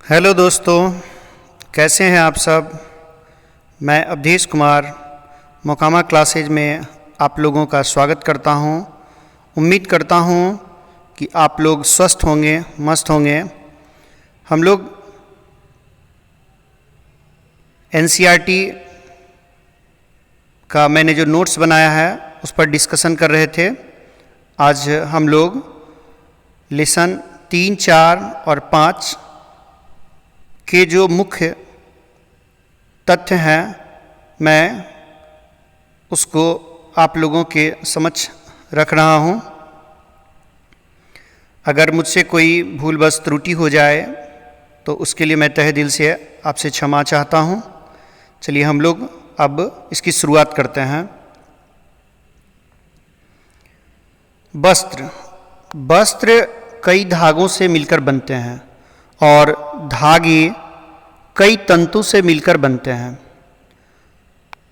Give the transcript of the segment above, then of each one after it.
Hello दोस्तों, कैसे हैं आप सब। मैं अवधेश कुमार मोकामा क्लासेज में आप लोगों का स्वागत करता हूं। उम्मीद करता हूं कि आप लोग स्वस्थ होंगे, मस्त होंगे। हम लोग एनसीईआरटी का मैंने जो नोट्स बनाया है उस पर डिस्कशन कर रहे थे। आज हम लोग लेसन 3, 4 और 5 के जो मुख्य तथ्य हैं मैं उसको आप लोगों के समक्ष रख रहा हूं। अगर मुझसे कोई भूल बस त्रुटि हो जाए तो उसके लिए मैं तहे दिल से आपसे क्षमा चाहता हूं। चलिए हम लोग अब इसकी शुरुआत करते हैं। वस्त्र कई धागों से मिलकर बनते हैं और धागे कई तंतु से मिलकर बनते हैं।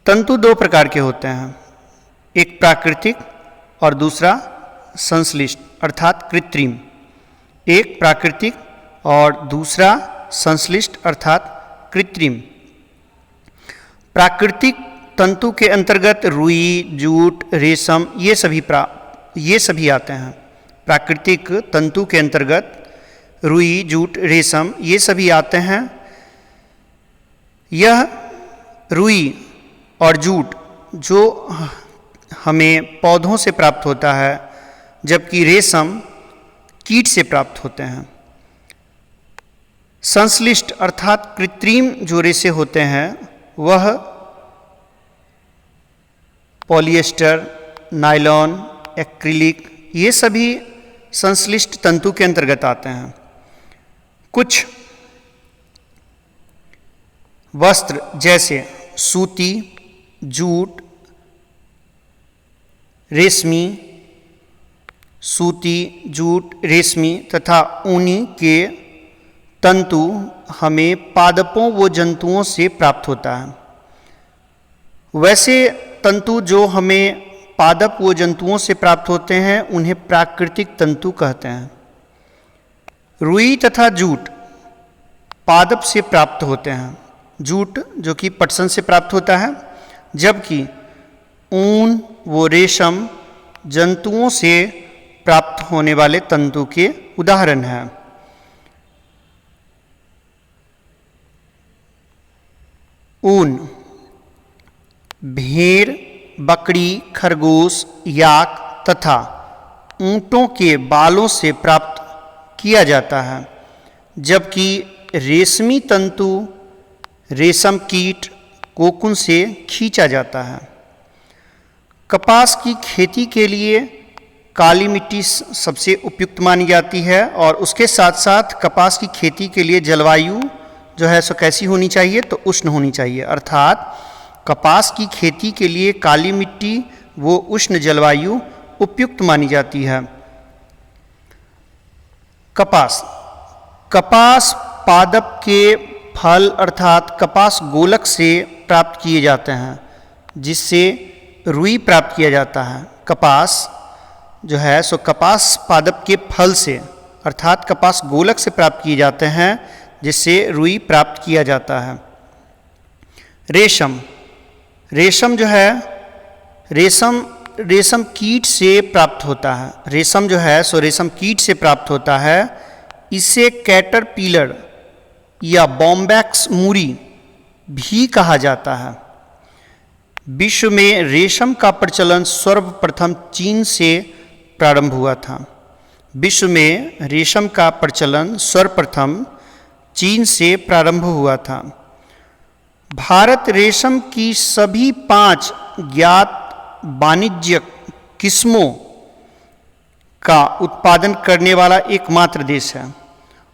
तंतु 2 प्रकार के होते हैं, एक प्राकृतिक और दूसरा संश्लिष्ट अर्थात कृत्रिम। एक प्राकृतिक और दूसरा संश्लिष्ट अर्थात कृत्रिम। प्राकृतिक तंतु के अंतर्गत रुई, जूट, रेशम ये सभी आते हैं। प्राकृतिक तंतु के अंतर्गत रुई, जूट, रेशम ये सभी आते हैं। यह रुई और जूट जो हमें पौधों से प्राप्त होता है, जबकि रेशम कीट से प्राप्त होते हैं। संश्लिष्ट अर्थात कृत्रिम जो रेशे होते हैं वह पॉलिएस्टर, नायलॉन, एक्रिलिक ये सभी संश्लिष्ट तंतु के अंतर्गत आते हैं। कुछ वस्त्र जैसे सूती, जूट, रेशमी, तथा ऊनी के तंतु हमें पादपों व जंतुओं से प्राप्त होता है। वैसे तंतु जो हमें पादप व जंतुओं से प्राप्त होते हैं उन्हें प्राकृतिक तंतु कहते हैं। रुई तथा जूट पादप से प्राप्त होते हैं, जूट जो कि पटसन से प्राप्त होता है, जबकि ऊन व रेशम जंतुओं से प्राप्त होने वाले तंतु के उदाहरण हैं। ऊन भेड़, बकरी, खरगोश, याक तथा ऊंटों के बालों से प्राप्त किया जाता है, जबकि रेशमी तंतु रेशम कीट, कोकून से खींचा जाता है। कपास की खेती के लिए काली मिट्टी सबसे उपयुक्त मानी जाती है और उसके साथ साथ कपास की खेती के लिए जलवायु जो है सो कैसी होनी चाहिए, तो उष्ण होनी चाहिए। अर्थात कपास की खेती के लिए काली मिट्टी वो उष्ण जलवायु उपयुक्त मानी जाती है। कपास पादप के फल अर्थात कपास गोलक से प्राप्त किए जाते हैं, जिससे रुई प्राप्त किया जाता है। कपास जो है सो कपास पादप के फल से अर्थात कपास गोलक से प्राप्त किए जाते हैं, जिससे रुई प्राप्त किया जाता है। रेशम जो है रेशम कीट से प्राप्त होता है। रेशम जो है सो रेशम कीट से प्राप्त होता है। इसे कैटरपिलर या बॉम्बैक्स मुरी भी कहा जाता है। विश्व में रेशम का प्रचलन सर्वप्रथम चीन से प्रारंभ हुआ था। विश्व में रेशम का प्रचलन सर्वप्रथम चीन से प्रारंभ हुआ था। भारत रेशम की सभी 5 ज्ञात वाणिज्यिक किस्मों का उत्पादन करने वाला एकमात्र देश है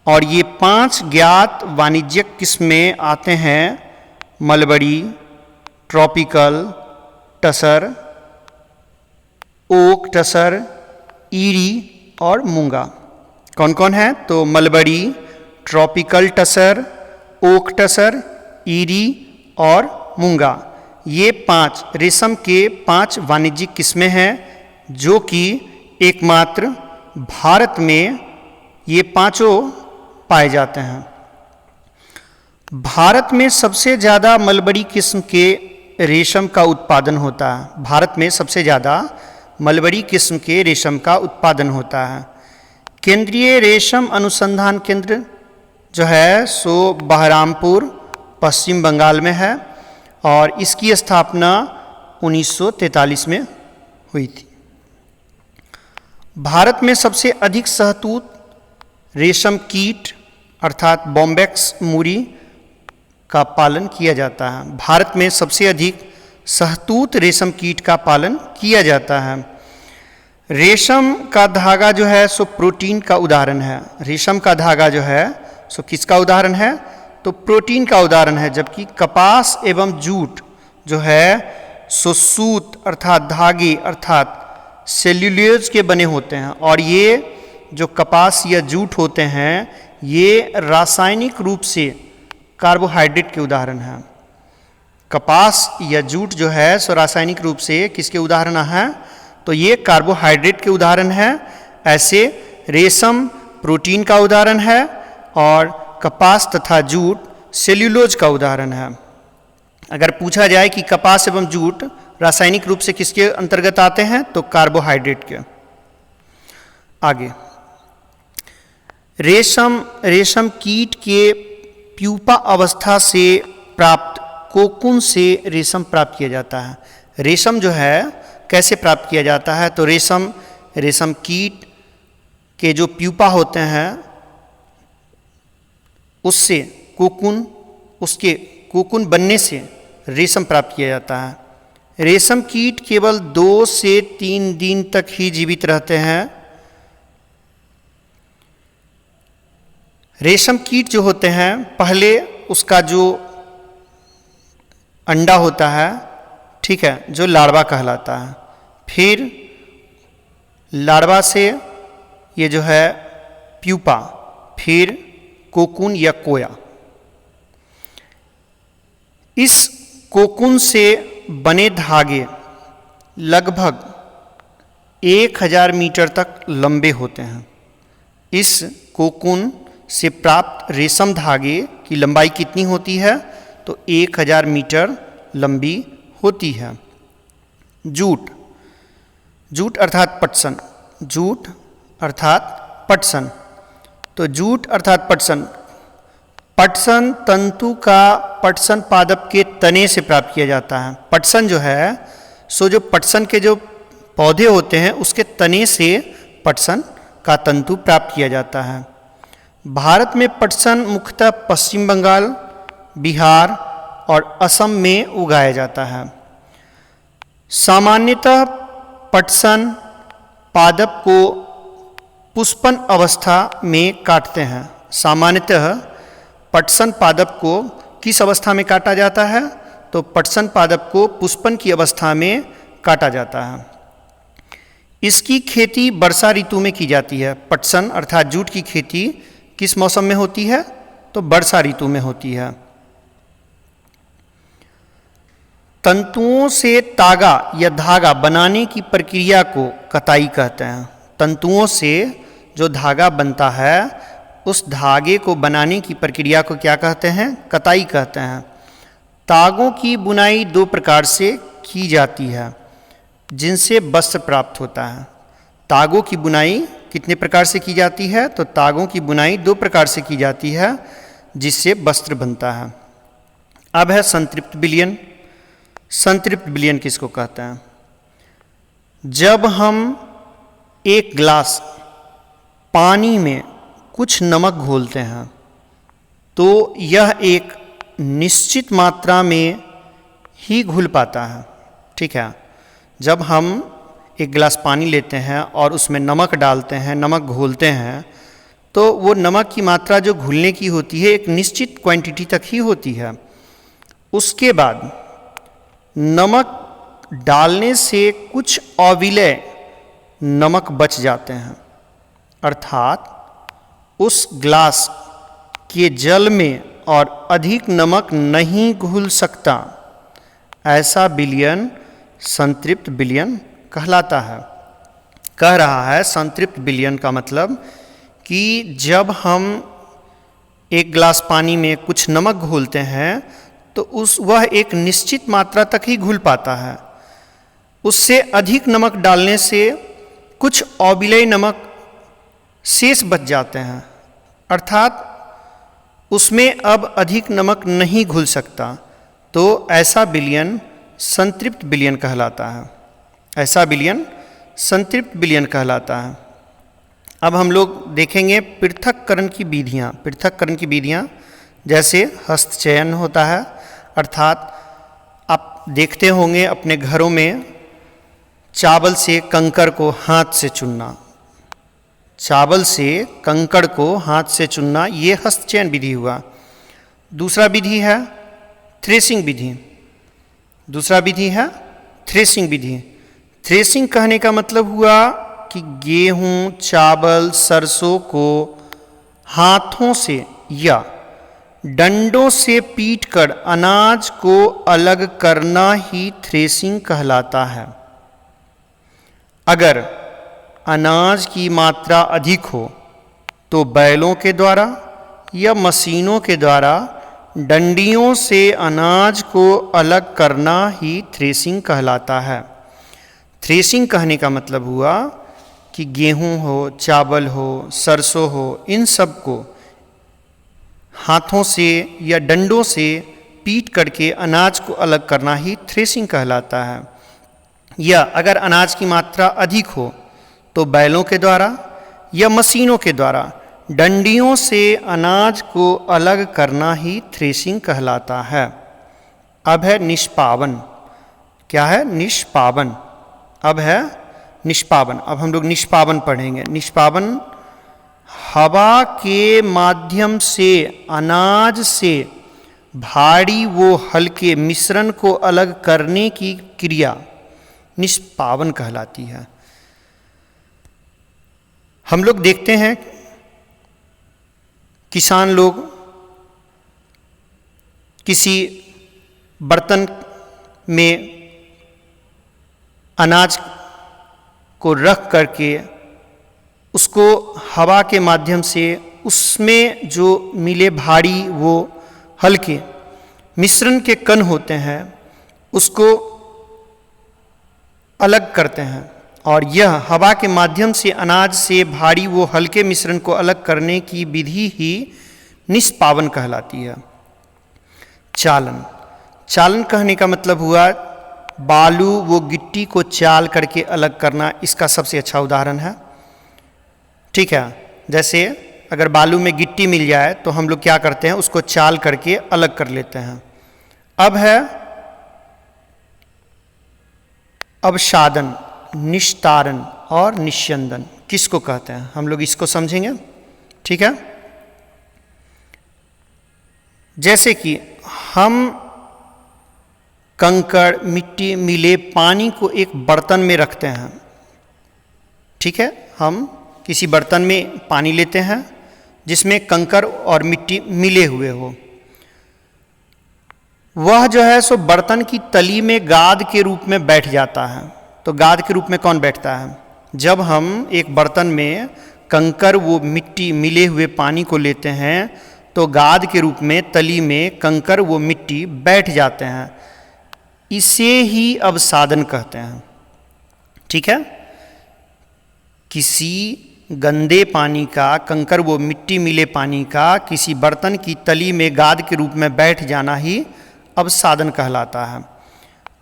और ये 5 ज्ञात वाणिज्यिक किस्में आते हैं mulberry, tropical, tussar, oak tussar, eri और मूंगा। कौन कौन है? तो mulberry, tropical tussar, oak tussar, eri और मूंगा। ये 5 रेशम के 5 वाणिज्यिक किस्में हैं जो कि एकमात्र भारत में ये पांचों पाए जाते हैं। भारत में सबसे ज़्यादा मलबरी किस्म के रेशम का उत्पादन होता है। भारत में सबसे ज़्यादा मलबरी किस्म के रेशम का उत्पादन होता है। केंद्रीय रेशम अनुसंधान केंद्र जो है सो बहरामपुर पश्चिम बंगाल में है और इसकी स्थापना 1943 में हुई थी। भारत में सबसे अधिक शहतूत रेशम कीट अर्थात बॉम्बैक्स मूरी का पालन किया जाता है। भारत में सबसे अधिक शहतूत रेशम कीट का पालन किया जाता है। रेशम का धागा जो है सो प्रोटीन का उदाहरण है। रेशम का धागा जो है सो किसका उदाहरण है? तो प्रोटीन का उदाहरण है। जबकि कपास एवं जूट जो है सो सूत अर्थात धागे अर्थात सेल्यूलोज के बने होते हैं और ये जो कपास या जूट होते हैं ये रासायनिक रूप से कार्बोहाइड्रेट के उदाहरण हैं। कपास या जूट जो है सो रासायनिक रूप से किसके उदाहरण हैं? तो ये कार्बोहाइड्रेट के उदाहरण हैं। ऐसे रेशम प्रोटीन का उदाहरण है और कपास तथा जूट सेल्यूलोज का उदाहरण है। अगर पूछा जाए कि कपास एवं जूट रासायनिक रूप से किसके अंतर्गत आते हैं तो कार्बोहाइड्रेट के। आगे रेशम कीट के प्यूपा अवस्था से प्राप्त कोकून से रेशम प्राप्त किया जाता है। रेशम जो है कैसे प्राप्त किया जाता है? तो रेशम कीट के जो प्यूपा होते हैं उससे उसके कोकून बनने से रेशम प्राप्त किया जाता है। रेशम कीट केवल 2 से 3 दिन तक ही जीवित रहते हैं। रेशम कीट जो होते हैं पहले उसका जो अंडा होता है, ठीक है, जो लार्वा कहलाता है, फिर लार्वा से ये जो है प्यूपा, फिर कोकून या कोया। इस कोकून से बने धागे लगभग 1000 मीटर तक लंबे होते हैं। इस कोकून से प्राप्त रेशम धागे की लंबाई कितनी होती है? तो 1000 मीटर लंबी होती है। जूट अर्थात पटसन। जूट अर्थात पटसन। तो जूट अर्थात पटसन तंतु का पटसन पादप के तने से प्राप्त किया जाता है। पटसन जो है सो जो पटसन के जो पौधे होते हैं उसके तने से पटसन का तंतु प्राप्त किया जाता है। भारत में पटसन मुख्यतः पश्चिम बंगाल, बिहार और असम में उगाया जाता है। सामान्यतः पटसन पादप को पुष्पन अवस्था में काटते हैं। सामान्यतः पटसन पादप को किस अवस्था में काटा जाता है? तो पटसन पादप को पुष्पन की अवस्था में काटा जाता है। इसकी खेती वर्षा ऋतु में की जाती है। पटसन अर्थात जूट की खेती किस मौसम में होती है? तो वर्षा ऋतु में होती है। तंतुओं से तागा या धागा बनाने की प्रक्रिया को कताई कहते हैं। तंतुओं से जो धागा बनता है उस धागे को बनाने की प्रक्रिया को क्या कहते हैं? कताई कहते हैं। तागों की बुनाई 2 प्रकार से की जाती है जिनसे वस्त्र प्राप्त होता है। तागों की बुनाई कितने प्रकार से की जाती है? तो तागों की बुनाई 2 प्रकार से की जाती है जिससे वस्त्र बनता है। अब है संतृप्त विलयन। संतृप्त विलयन किसको कहते हैं? जब हम एक गिलास पानी में कुछ नमक घोलते हैं तो यह एक निश्चित मात्रा में ही घुल पाता है। ठीक है, जब हम एक गिलास पानी लेते हैं और उसमें नमक डालते हैं, नमक घोलते हैं, तो वो नमक की मात्रा जो घुलने की होती है एक निश्चित क्वांटिटी तक ही होती है। उसके बाद नमक डालने से कुछ अविलय नमक बच जाते हैं, अर्थात उस ग्लास के जल में और अधिक नमक नहीं घुल सकता। ऐसा विलयन संतृप्त विलयन कहलाता है। कह रहा है संतृप्त विलयन का मतलब कि जब हम एक गिलास पानी में कुछ नमक घोलते हैं तो वह एक निश्चित मात्रा तक ही घुल पाता है। उससे अधिक नमक डालने से कुछ औबिलय नमक शेष बच जाते हैं, अर्थात उसमें अब अधिक नमक नहीं घुल सकता, तो ऐसा विलयन संतृप्त विलयन कहलाता है। ऐसा विलयन संतृप्त विलयन कहलाता है। अब हम लोग देखेंगे पृथक्करण की विधियाँ। पृथक्करण की विधियाँ जैसे हस्तचयन होता है, अर्थात आप देखते होंगे अपने घरों में चावल से कंकड़ को हाथ से चुनना। चावल से कंकड़ को हाथ से चुनना, ये हस्तचयन विधि हुआ। दूसरा विधि है थ्रेसिंग विधि। दूसरा विधि है थ्रेसिंग विधि। थ्रेसिंग कहने का मतलब हुआ कि गेहूं, चावल, सरसों को हाथों से या डंडों से पीटकर अनाज को अलग करना ही थ्रेसिंग कहलाता है। अगर अनाज की मात्रा अधिक हो तो बैलों के द्वारा या मशीनों के द्वारा डंडियों से अनाज को अलग करना ही थ्रेसिंग कहलाता है। थ्रेसिंग कहने का मतलब हुआ कि गेहूं हो, चावल हो, सरसों हो, इन सब को हाथों से या डंडों से पीट करके अनाज को अलग करना ही थ्रेसिंग कहलाता है। या अगर अनाज की मात्रा अधिक हो तो बैलों के द्वारा या मशीनों के द्वारा डंडियों से अनाज को अलग करना ही थ्रेसिंग कहलाता है। अब है निष्पावन। क्या है? निष्पावन। अब है निष्पावन। अब हम लोग निष्पावन पढ़ेंगे। निष्पावन हवा के माध्यम से अनाज से भारी वो हल्के मिश्रण को अलग करने की क्रिया निष्पावन कहलाती है। हम लोग देखते हैं किसान लोग किसी बर्तन में अनाज को रख करके उसको हवा के माध्यम से उसमें जो मिले भारी वो हल्के मिश्रण के कण होते हैं उसको अलग करते हैं, और यह हवा के माध्यम से अनाज से भारी वो हल्के मिश्रण को अलग करने की विधि ही निष्पावन कहलाती है। चालन। चालन कहने का मतलब हुआ बालू वो गिट्टी को चाल करके अलग करना। इसका सबसे अच्छा उदाहरण है, ठीक है। जैसे अगर बालू में गिट्टी मिल जाए तो हम लोग क्या करते हैं, उसको चाल करके अलग कर लेते हैं। अब है अवसादन, निस्तारण और निस्यंदन। किसको कहते हैं हम लोग इसको समझेंगे, ठीक है। जैसे कि हम कंकड़, मिट्टी मिले पानी को एक बर्तन में रखते हैं, ठीक है। हम किसी बर्तन में पानी लेते हैं जिसमें कंकड़ और मिट्टी मिले हुए हो। वह जो है सो बर्तन की तली में गाद के रूप में बैठ जाता है। तो गाद के रूप में कौन बैठता है? जब हम एक बर्तन में कंकड़ वो मिट्टी मिले हुए पानी को लेते हैं तो गाद के रूप में तली में कंकड़ वो मिट्टी बैठ जाते हैं। इसे ही अवसादन कहते हैं, ठीक है। किसी गंदे पानी का, कंकड़ वो मिट्टी मिले पानी का किसी बर्तन की तली में गाद के रूप में बैठ जाना ही अवसादन कहलाता है।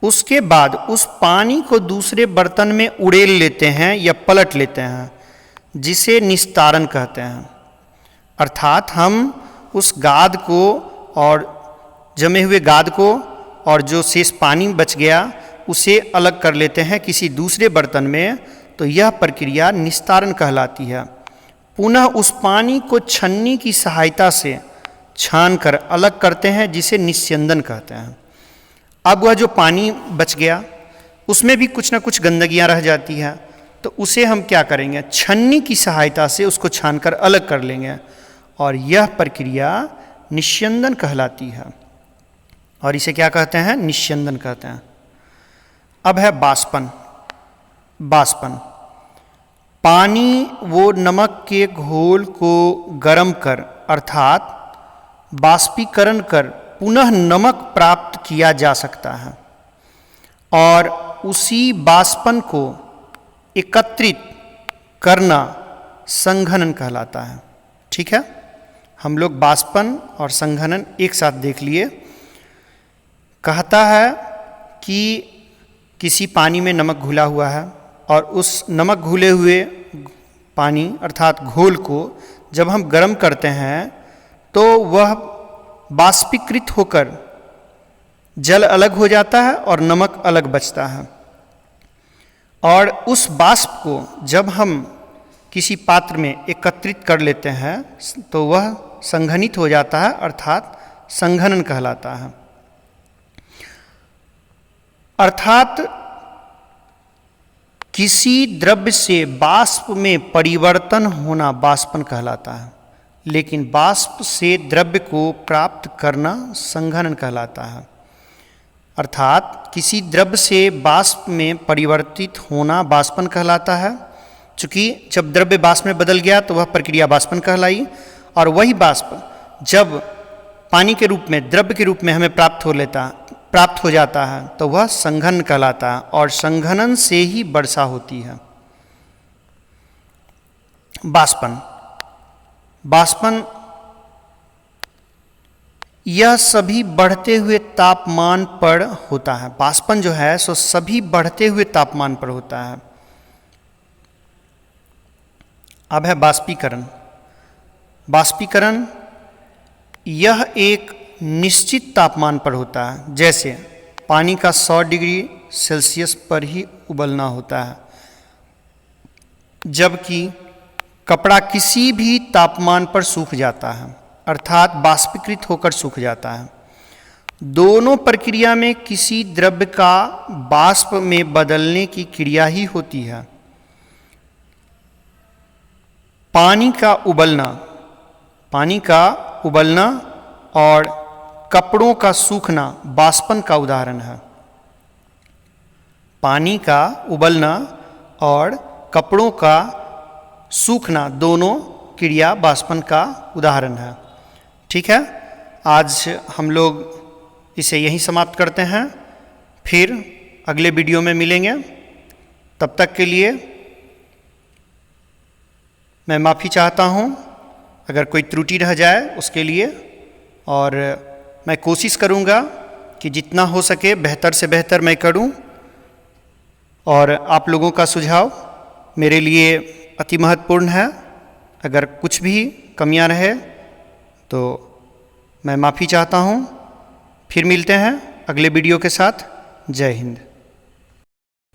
उसके बाद उस पानी को दूसरे बर्तन में उड़ेल लेते हैं या पलट लेते हैं, जिसे निस्तारण कहते हैं। अर्थात हम उस गाद को और जमे हुए गाद को और जो शेष पानी बच गया उसे अलग कर लेते हैं किसी दूसरे बर्तन में, तो यह प्रक्रिया निस्तारण कहलाती है। पुनः उस पानी को छन्नी की सहायता से छान कर अलग करते हैं, जिसे निस्यंदन कहते हैं। अब वह जो पानी बच गया उसमें भी कुछ ना कुछ गंदगियां रह जाती है, तो उसे हम क्या करेंगे, छन्नी की सहायता से उसको छानकर अलग कर लेंगे, और यह प्रक्रिया निस्यंदन कहलाती है। और इसे क्या कहते हैं? निस्यंदन कहते हैं। अब है बाष्पन। बाष्पन पानी वो नमक के घोल को गर्म कर, अर्थात बाष्पीकरण कर पुनः नमक प्राप्त किया जा सकता है और उसी बाष्पन को एकत्रित करना संघनन कहलाता है। ठीक है, हम लोग बाष्पन और संघनन एक साथ देख लिए। कहता है कि किसी पानी में नमक घुला हुआ है और उस नमक घुले हुए पानी अर्थात घोल को जब हम गर्म करते हैं तो वह बाष्पीकृत होकर जल अलग हो जाता है और नमक अलग बचता है। और उस बाष्प को जब हम किसी पात्र में एकत्रित कर लेते हैं तो वह संघनित हो जाता है अर्थात संघनन कहलाता है। अर्थात किसी द्रव्य से बाष्प में परिवर्तन होना बाष्पन कहलाता है, लेकिन बाष्प से द्रव्य को प्राप्त करना संघनन कहलाता है। अर्थात किसी द्रव्य से बाष्प में परिवर्तित होना बाष्पन कहलाता है। चूँकि जब द्रव्य बाष्प में बदल गया तो वह प्रक्रिया बाष्पन कहलाई, और वही बाष्प जब पानी के रूप में द्रव्य के रूप में हमें प्राप्त हो जाता है तो वह संघनन कहलाता है, और संघनन से ही वर्षा होती है। बाष्पन यह सभी बढ़ते हुए तापमान पर होता है। बाष्पन जो है सो सभी बढ़ते हुए तापमान पर होता है। अब है बाष्पीकरण। बाष्पीकरण यह एक निश्चित तापमान पर होता है, जैसे पानी का 100 डिग्री सेल्सियस पर ही उबलना होता है, जबकि कपड़ा किसी भी तापमान पर सूख जाता है अर्थात बाष्पीकृत होकर सूख जाता है। दोनों प्रक्रिया में किसी द्रव्य का बाष्प में बदलने की क्रिया ही होती है। पानी का उबलना और कपड़ों का सूखना बाष्पन का उदाहरण है। पानी का उबलना और कपड़ों का सूखना दोनों क्रिया बाष्पन का उदाहरण है। ठीक है, आज हम लोग इसे यहीं समाप्त करते हैं, फिर अगले वीडियो में मिलेंगे। तब तक के लिए मैं माफ़ी चाहता हूँ अगर कोई त्रुटि रह जाए उसके लिए, और मैं कोशिश करूँगा कि जितना हो सके बेहतर से बेहतर मैं करूँ, और आप लोगों का सुझाव मेरे लिए अति महत्वपूर्ण है। अगर कुछ भी कमियां रहे तो मैं माफ़ी चाहता हूँ। फिर मिलते हैं अगले वीडियो के साथ। जय हिंद।